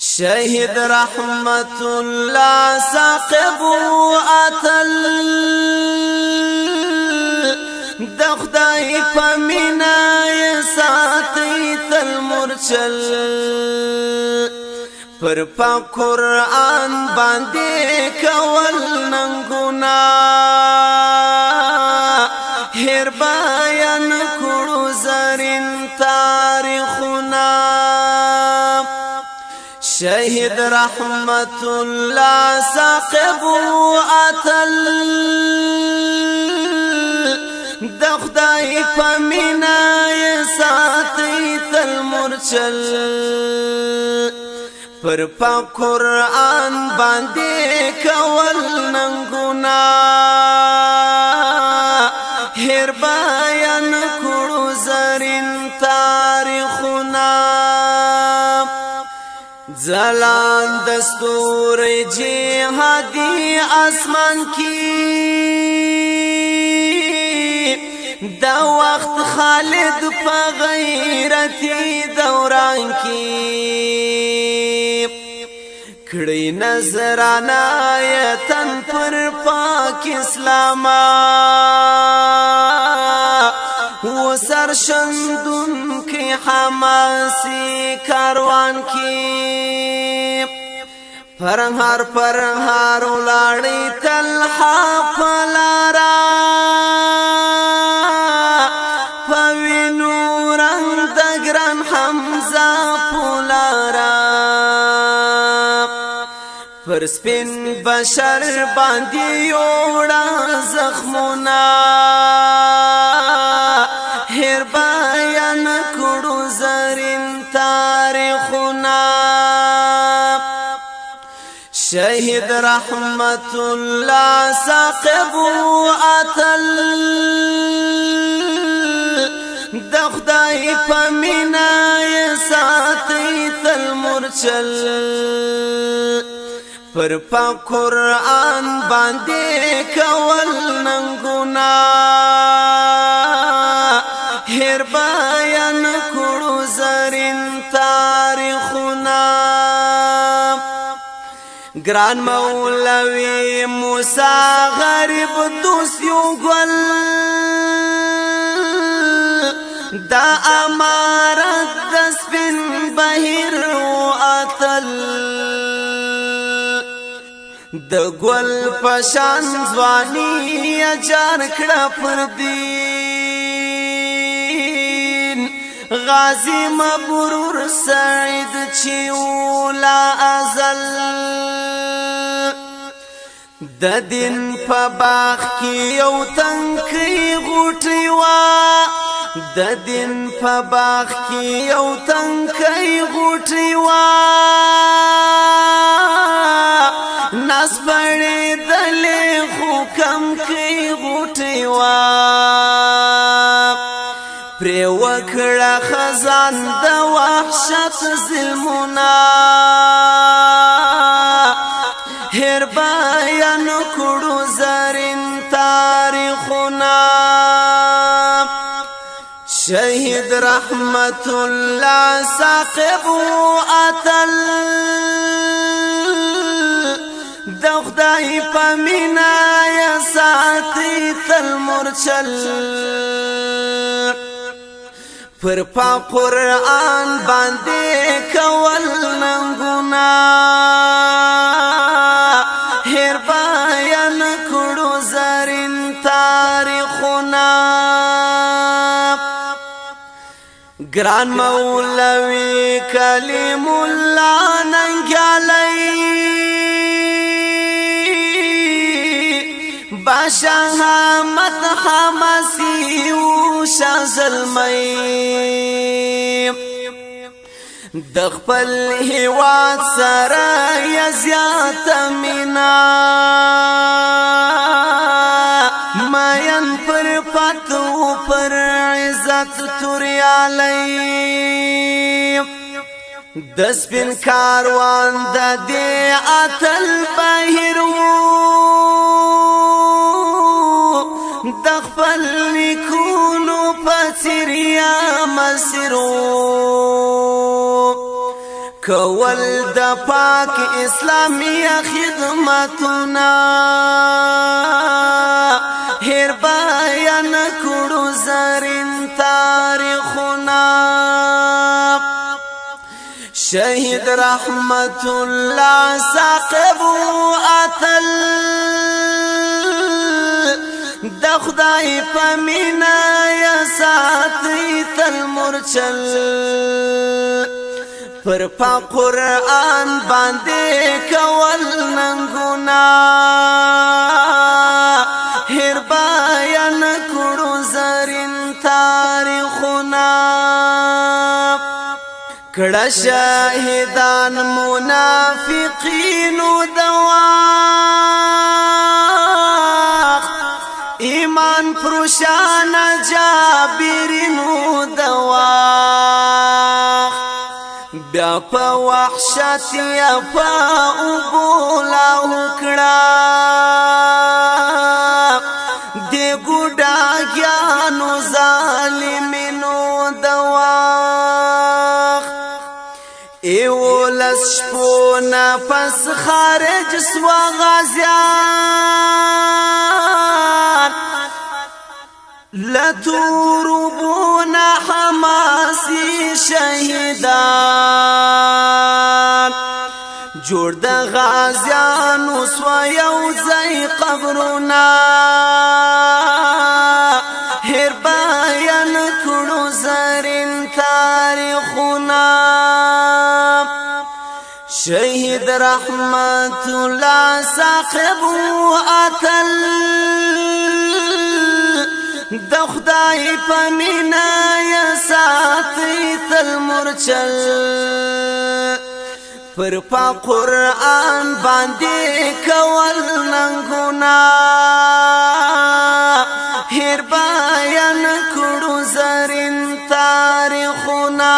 شهید رحمت الله ثاقب اتل د خدای په مینا یې ساتي تل مرچل پر پاک قرآن باندې کول ننګونا هر بیان کړو زرین تاریخنا شهید رحمت الله ثاقب اتل د خدای په مینا یې ساتي تل مرچل پر پاک قرآن باندې کول ننګونا هر بیان کړو زرین تاریخنا زلان دستور جهادی آسمان کی دا وقت خالد په غیرتی دوران کی کړي نظرانا یتن پر پاک اسلاما و سرشندون کی حماسی کاروان کی پرهار ولاړی تلحا پلارا پوینو رنگ دگران حمزه پلارا پر سپین بشر باندې یوړه زخمونه هر بیان کړو زرین تاریخنا شهید رحمت الله ثاقب اتل د خدای په مینا یې ساتي تل مرچل پر پاک قرآن باندې کول ننګونا هر بیان کړو زرین تاریخنا ګران مولوی موسی غریب دوست یو ګل دا امارت د سپین بهیر اتل د ګل پشان ځواني اجار کړه پر دین غازی مبرور سعید چیولا ازل د دین په باغ کې یو تنکی غوټي وا د دین په باغ کې یو تنکی غوټي وا ناس بړې دلې خو کم کې غوټي وا پر وکړه خزان د وحشت ظلمنا هر بیان کړو زرین تاریخنا شهید رحمت الله ثاقب اتل د خدای په مینا یې ساتي تل مرچل پر پاک قرآن باندې کول ننګونا هر بیان کړو زرین تاریخنا ګران مولوی کلیم الله ننګالی باشا مت حماسی و شازلمی د خپل هیواد سره یزیات مینا ماین پر پتو پر عزت توریالی د سپین کاروان د دې اتل بهیرو د خپل نیکونو په څیر یا مسیرو کول د پاک اسلامی خدمتنا هر بیان کړو زرین تاریخنا شهید رحمت الله ثاقب اتل د خدای په مینا یا ساتي تل مرچل پر پا قرآن باندې کول ننګونا هر بیان کړو زرین تاریخنا کړه شاهدان منافقینو دوا ایمان پروشان جابرینو دوا بیا په وحشت یا په اوبولا وکړه دی ګډاګیانو ظالمینو دوا ایولس شپونا پس خارج سوا غازیان لتوربونا حماسی شهیدان جوړ د غازیانو سوا یو ځای قبرنا هر بیان کړو زرین تاریخنا شهید رحمت الله ثاقب اتل د خدای په مینا یا ساتي تل مرچل پر پا قرآن باندې کول ننګونا هر بیان کړو زرین تاریخنا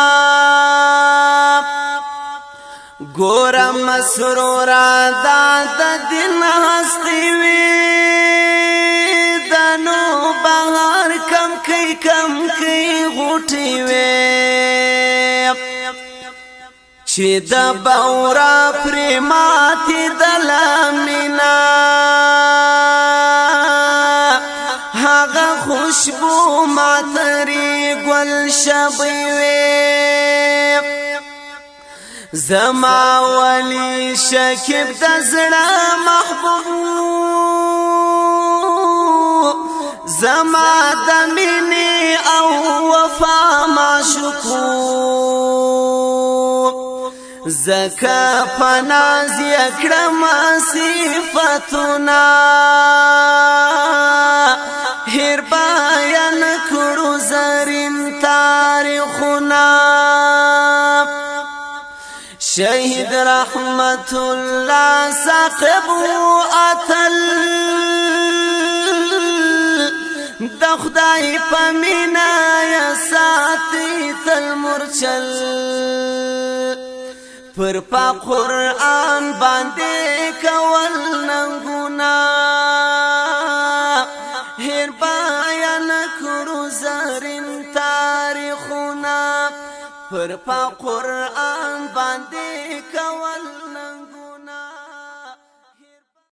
ګورم مسرورا د دین هستی وی دنو بهار کم کی غوټي وی چې د باورا پریماتی دلمینا هغه خوشبو ماتری ګل شبي وی زما ولی شکیب د زړه محبوب زما د مینې او وفا معشوقو زکا پناز یکړم صفاتنا هر بیان کړو زرین تاریخنا شهید رحمت الله ثاقب اتل د خدای په مینا یا ساتي تل مرچل پر پا قرآن باندې کول ننګونا هر بیان کړو زرین تاریخنا پر پا قرآن باندې کول